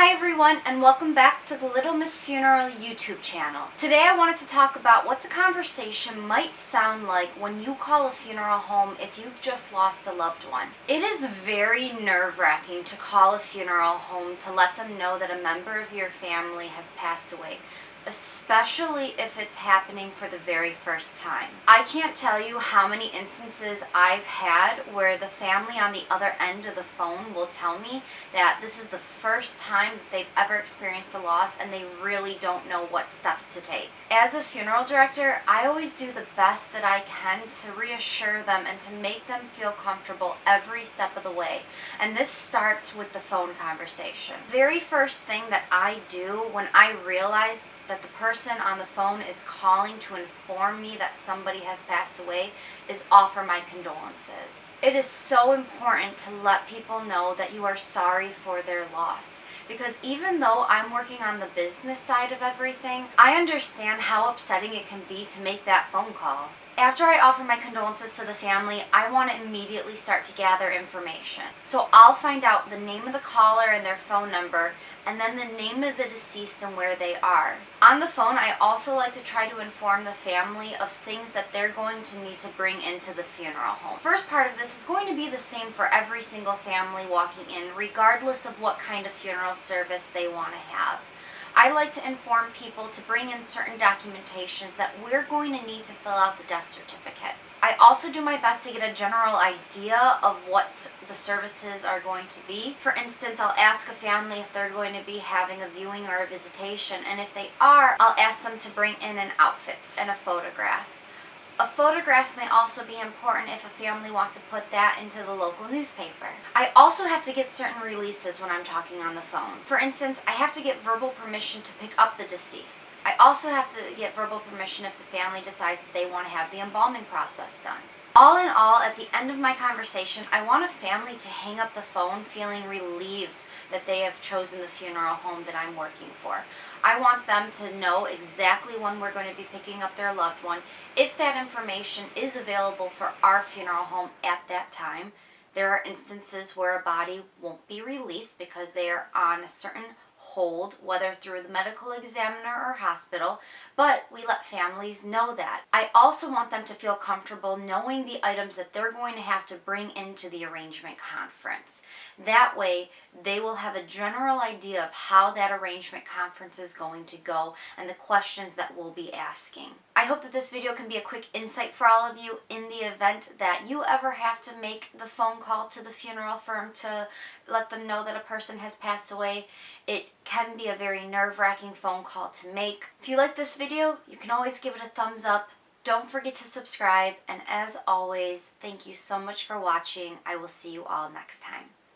Hi everyone, and welcome back to the Little Miss Funeral YouTube channel. Today I wanted to talk about what the conversation might sound like when you call a funeral home if you've just lost a loved one. It is very nerve-wracking to call a funeral home to let them know that a member of your family has passed away, especially if it's happening for the very first time. I can't tell you how many instances I've had where the family on the other end of the phone will tell me that this is the first time that they've ever experienced a loss and they really don't know what steps to take. As a funeral director, I always do the best that I can to reassure them and to make them feel comfortable every step of the way. And this starts with the phone conversation. Very first thing that I do when I realize that the person on the phone is calling to inform me that somebody has passed away is offer my condolences. It is so important to let people know that you are sorry for their loss, because even though I'm working on the business side of everything, I understand how upsetting it can be to make that phone call. After I offer my condolences to the family, I want to immediately start to gather information. So I'll find out the name of the caller and their phone number, and then the name of the deceased and where they are. On the phone, I also like to try to inform the family of things that they're going to need to bring into the funeral home. First part of this is going to be the same for every single family walking in, regardless of what kind of funeral service they want to have. I like to inform people to bring in certain documentations that we're going to need to fill out the death certificate. I also do my best to get a general idea of what the services are going to be. For instance, I'll ask a family if they're going to be having a viewing or a visitation, and if they are, I'll ask them to bring in an outfit and a photograph. A photograph may also be important if a family wants to put that into the local newspaper. I also have to get certain releases when I'm talking on the phone. For instance, I have to get verbal permission to pick up the deceased. I also have to get verbal permission if the family decides that they want to have the embalming process done. All in all, at the end of my conversation, I want a family to hang up the phone feeling relieved that they have chosen the funeral home that I'm working for. I want them to know exactly when we're going to be picking up their loved one, if that information is available for our funeral home at that time. There are instances where a body won't be released because they are on a certain hold, whether through the medical examiner or hospital, but we let families know that. I also want them to feel comfortable knowing the items that they're going to have to bring into the arrangement conference. That way, they will have a general idea of how that arrangement conference is going to go and the questions that we'll be asking. I hope that this video can be a quick insight for all of you in the event that you ever have to make the phone call to the funeral firm to let them know that a person has passed away. It can be a very nerve-wracking phone call to make. If you like this video, you can always give it a thumbs up. Don't forget to subscribe, and as always, thank you so much for watching. I will see you all next time.